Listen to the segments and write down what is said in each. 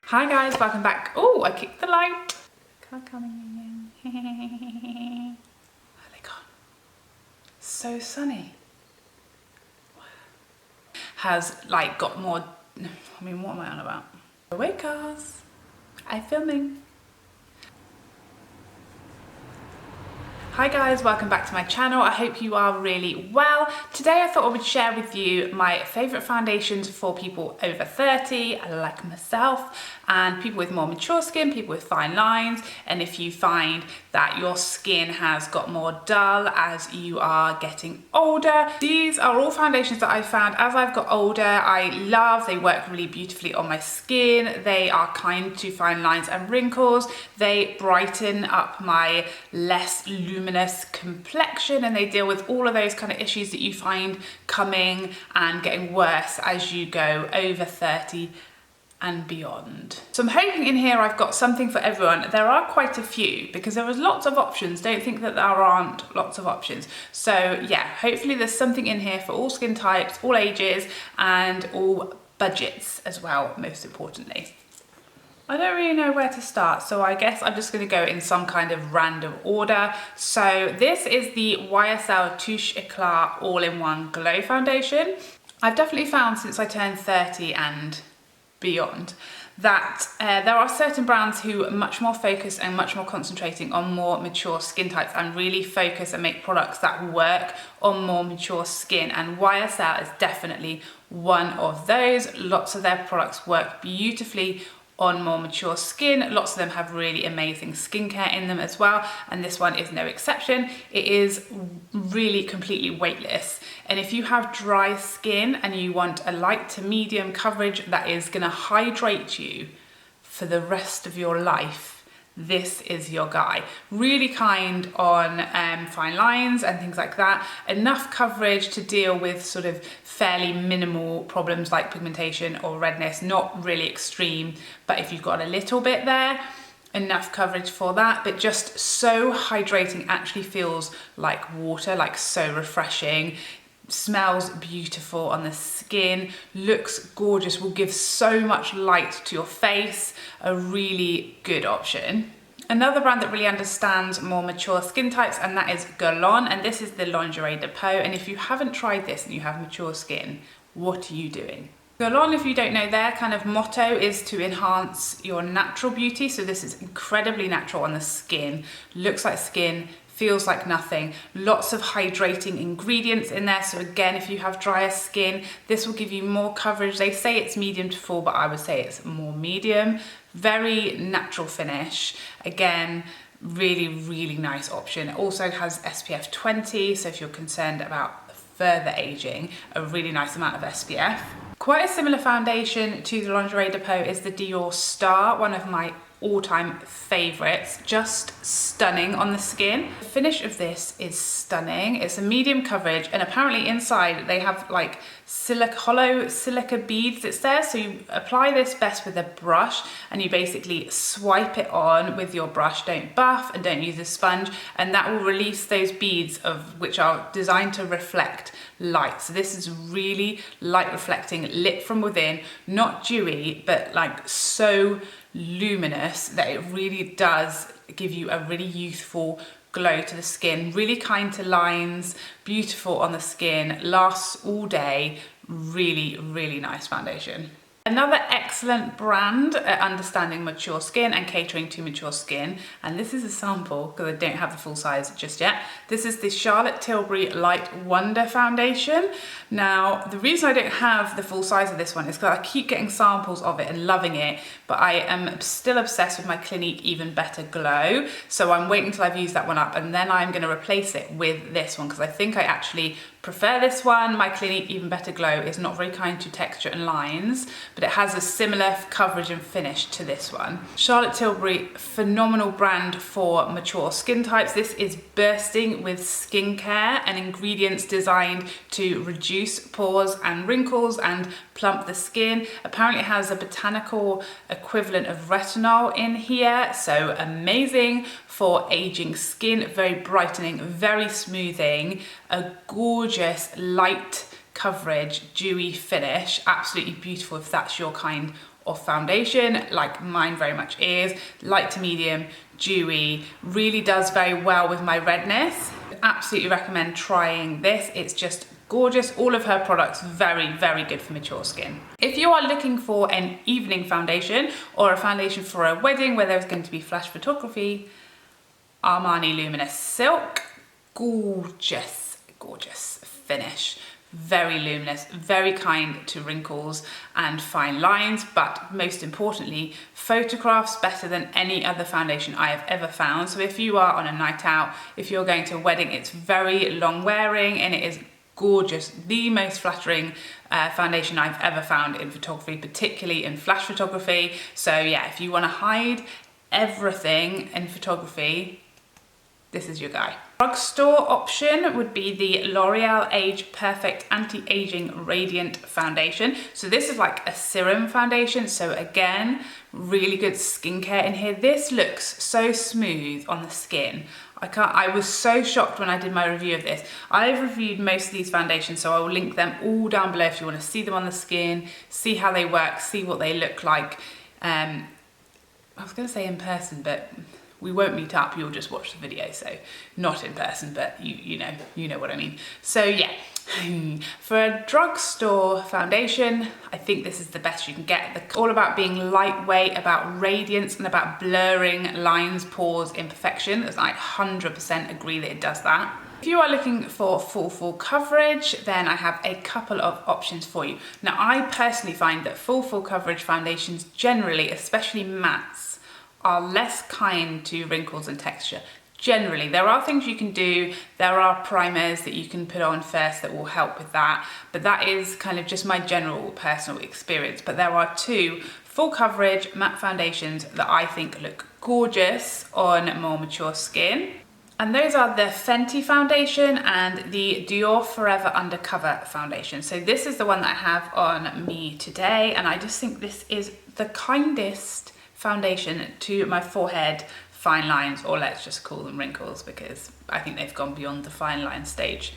Hi guys, welcome back. Oh, I kicked the light. Coming in. Where are they gone? So sunny. Has like got more, I mean, what am I on about? Away cars. I'm filming. Hi guys, welcome back to my channel. I hope you are really well. Today I thought I would share with you my favourite foundations for people over 30, like myself, and people with more mature skin, people with fine lines, and if you find that your skin has got more dull as you are getting older. These are all foundations that I found as I've got older. I love, they work really beautifully on my skin. They are kind to fine lines and wrinkles. They brighten up my less luminous complexion, and they deal with all of those kind of issues that you find coming and getting worse as you go over 30 and beyond. So I'm hoping in here I've got something for everyone. There are quite a few because there was lots of options. Don't think that there aren't lots of options. So yeah, hopefully there's something in here for all skin types, all ages, and all budgets as well, most importantly. I don't really know where to start, so I guess I'm just going to go in some kind of random order. So this is the YSL Touche Eclat All-in-One Glow Foundation. I've definitely found since I turned 30 and beyond that there are certain brands who are much more focused and much more concentrating on more mature skin types and really focus and make products that work on more mature skin, and YSL is definitely one of those. Lots of their products work beautifully on more mature skin. Lots of them have really amazing skincare in them as well, and this one is no exception. It is really completely weightless, and if you have dry skin and you want a light to medium coverage that is going to hydrate you for the rest of your life, this is your guy. Really kind on fine lines and things like that. Enough coverage to deal with sort of fairly minimal problems like pigmentation or redness, not really extreme, but if you've got a little bit there, enough coverage for that, but just so hydrating, actually feels like water, like so refreshing. Smells beautiful on the skin, looks gorgeous, will give so much light to your face. A really good option. Another brand that really understands more mature skin types, and that is Guerlain, and this is the lingerie de peau. And if you haven't tried this and you have mature skin, what are you doing? Guerlain, if you don't know, their kind of motto is to enhance your natural beauty. So this is incredibly natural on the skin, looks like skin, feels like nothing. Lots of hydrating ingredients in there. So again, if you have drier skin, this will give you more coverage. They say it's medium to full, but I would say it's more medium. Very natural finish. Again, really, really nice option. It also has SPF 20. So if you're concerned about further aging, a really nice amount of SPF. Quite a similar foundation to the lingerie de peau is the Dior Star, one of my all-time favorites. Just stunning on the skin. The finish of this is stunning. It's a medium coverage, and apparently inside they have like hollow silica beads, it says. So you apply this best with a brush and you basically swipe it on with your brush. Don't buff and don't use a sponge, and that will release those beads of which are designed to reflect light. So this is really light reflecting, lit from within, not dewy, but like so luminous that it really does give you a really youthful glow to the skin. Really kind to lines, beautiful on the skin, lasts all day. Really, really nice foundation. Another excellent brand at understanding mature skin and catering to mature skin, and this is a sample because I don't have the full size just yet. This is the Charlotte Tilbury Light Wonder Foundation. Now, the reason I don't have the full size of this one is because I keep getting samples of it and loving it, but I am still obsessed with my Clinique Even Better Glow. So I'm waiting till I've used that one up, and then I'm going to replace it with this one because I think I actually prefer this one. My Clinique Even Better Glow is not very kind to texture and lines, but it has a similar coverage and finish to this one. Charlotte Tilbury, phenomenal brand for mature skin types. This is bursting with skincare and ingredients designed to reduce pores and wrinkles and plump the skin. Apparently it has a botanical equivalent of retinol in here, so amazing for aging skin, very brightening, very smoothing, a gorgeous light coverage, dewy finish. Absolutely beautiful if that's your kind of foundation, like mine very much is. Light to medium, dewy, really does very well with my redness. Absolutely recommend trying this. It's just gorgeous. All of her products very, very good for mature skin. If you are looking for an evening foundation or a foundation for a wedding where there's going to be flash photography, Armani Luminous Silk, gorgeous, gorgeous finish. Very luminous, very kind to wrinkles and fine lines, but most importantly, photographs better than any other foundation I have ever found. So if you are on a night out, if you're going to a wedding, it's very long wearing and it is gorgeous. The most flattering foundation I've ever found in photography, particularly in flash photography. So yeah, if you want to hide everything in photography, this is your guy. Drugstore option would be the L'Oreal Age Perfect Anti-Aging Radiant Foundation. So this is like a serum foundation. So again, really good skincare in here. This looks so smooth on the skin. I was so shocked when I did my review of this. I've reviewed most of these foundations, so I will link them all down below if you want to see them on the skin, see how they work, see what they look like. I was going to say in person, but we won't meet up, you'll just watch the video, so not in person, but you know what I mean. So yeah, for a drugstore foundation, I think this is the best you can get. All about being lightweight, about radiance, and about blurring lines, pores, imperfections. I 100% agree that it does that. If you are looking for full coverage, then I have a couple of options for you. Now, I personally find that full coverage foundations generally, especially mattes, are less kind to wrinkles and texture. Generally, there are things you can do. There are primers that you can put on first that will help with that, but that is kind of just my general personal experience. But there are two full coverage matte foundations that I think look gorgeous on more mature skin. And those are the Fenty foundation and the Dior Forever Undercover foundation. So this is the one that I have on me today, and I just think this is the kindest foundation to my forehead fine lines, or let's just call them wrinkles, because I think they've gone beyond the fine line stage.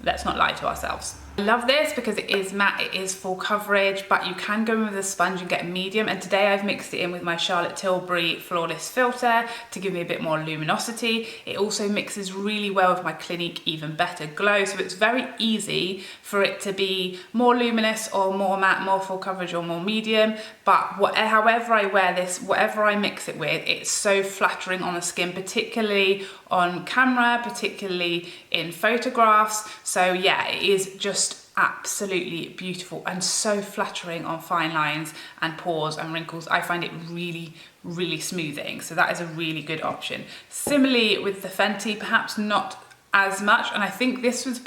Let's not lie to ourselves. I love this because it is matte, it is full coverage, but you can go in with a sponge and get a medium. And today I've mixed it in with my Charlotte Tilbury Flawless Filter to give me a bit more luminosity. It also mixes really well with my Clinique Even Better Glow. So it's very easy for it to be more luminous or more matte, more full coverage or more medium. But however I wear this, whatever I mix it with, it's so flattering on the skin, particularly on camera, particularly in photographs. So yeah, it is just absolutely beautiful and so flattering on fine lines and pores and wrinkles. I find it really, really smoothing. So that is a really good option. Similarly with the Fenty, perhaps not as much. And I think this would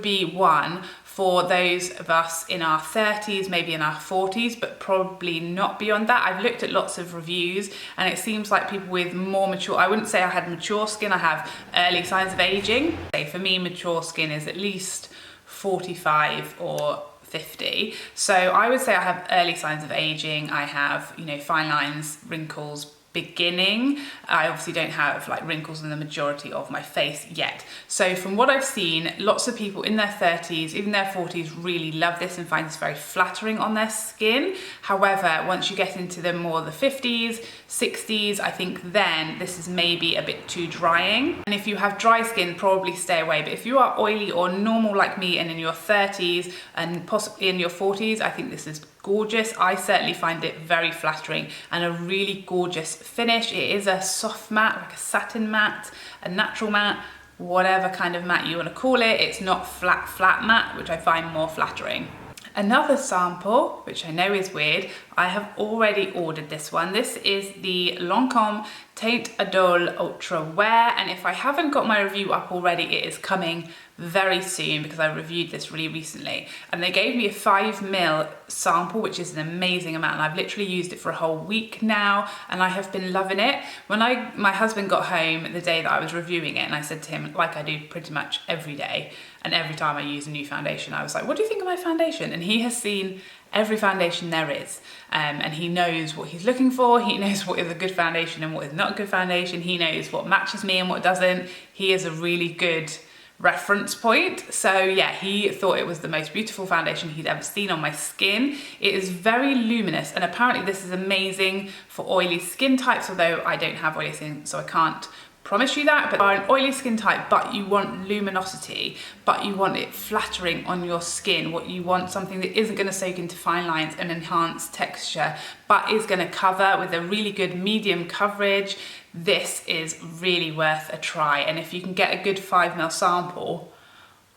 be one for those of us in our 30s, maybe in our 40s, but probably not beyond that. I've looked at lots of reviews and it seems like people with more mature, I wouldn't say I had mature skin, I have early signs of aging. For me, mature skin is at least 45 or 50. So I would say I have early signs of aging. I have, fine lines, wrinkles, beginning. I obviously don't have like wrinkles in the majority of my face yet. So from what I've seen, lots of people in their 30s, even their 40s really love this and find this very flattering on their skin. However, once you get into the 50s, 60s, I think then this is maybe a bit too drying. And if you have dry skin, probably stay away. But if you are oily or normal like me and in your 30s and possibly in your 40s, I think this is gorgeous. I certainly find it very flattering and a really gorgeous finish. It is a soft matte, like a satin matte, a natural matte, whatever kind of matte you want to call it. It's not flat matte, which I find more flattering. Another sample, which I know is weird, I have already ordered this one. This is the Lancome Teint Idole Ultra Wear, and if I haven't got my review up already, it is coming very soon because I reviewed this really recently. And they gave me a 5ml sample, which is an amazing amount, and I've literally used it for a whole week now, and I have been loving it. When my husband got home the day that I was reviewing it, and I said to him, like I do pretty much every day, and every time I use a new foundation, I was like, what do you think of my foundation? And he has seen every foundation there is, and he knows what he's looking for. He knows what is a good foundation and what is not a good foundation. He knows what matches me and what doesn't. He is a really good reference point. So yeah, he thought it was the most beautiful foundation he'd ever seen on my skin. It is very luminous, and apparently this is amazing for oily skin types, although I don't have oily skin, so I can't promise you that. But are an oily skin type, but you want luminosity, but you want it flattering on your skin, what you want, something that isn't going to soak into fine lines and enhance texture, but is going to cover with a really good medium coverage. This is really worth a try, and if you can get a good 5ml sample,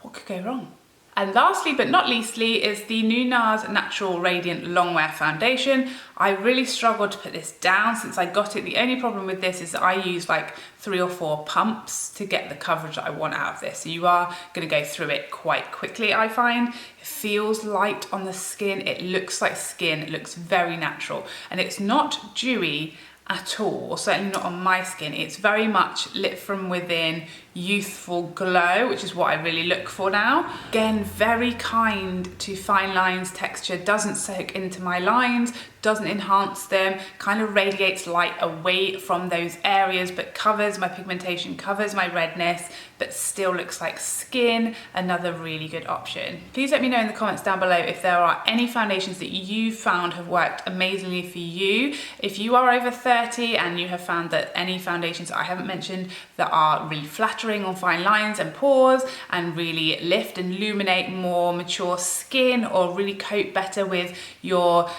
what could go wrong? And lastly but not leastly is the new Nars Natural Radiant Longwear Foundation. I really struggled to put this down since I got it. The only problem with this is that I use like 3 or 4 pumps to get the coverage that I want out of this. So you are going to go through it quite quickly, I find. It feels light on the skin. It looks like skin. It looks very natural. And it's not dewy at all, or certainly not on my skin. It's very much lit from within, youthful glow, which is what I really look for now. Again, very kind to fine lines, texture, doesn't soak into my lines, doesn't enhance them, kind of radiates light away from those areas, but covers my pigmentation, covers my redness, but still looks like skin. Another really good option. Please let me know in the comments down below if there are any foundations that you found have worked amazingly for you. If you are over 30 and you have found that any foundations I haven't mentioned that are really flattering on fine lines and pores and really lift and illuminate more mature skin, or really cope better with your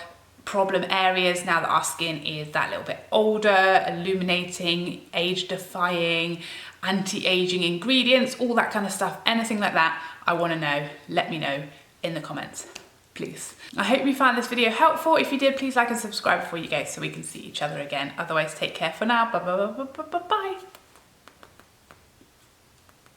problem areas now that our skin is that little bit older, illuminating, age defying, anti-aging ingredients, all that kind of stuff, anything like that, I want to know. Let me know in the comments, please. I hope you found this video helpful. If you did, please like and subscribe before you go so we can see each other again. Otherwise, take care for now. Bye bye bye bye bye bye.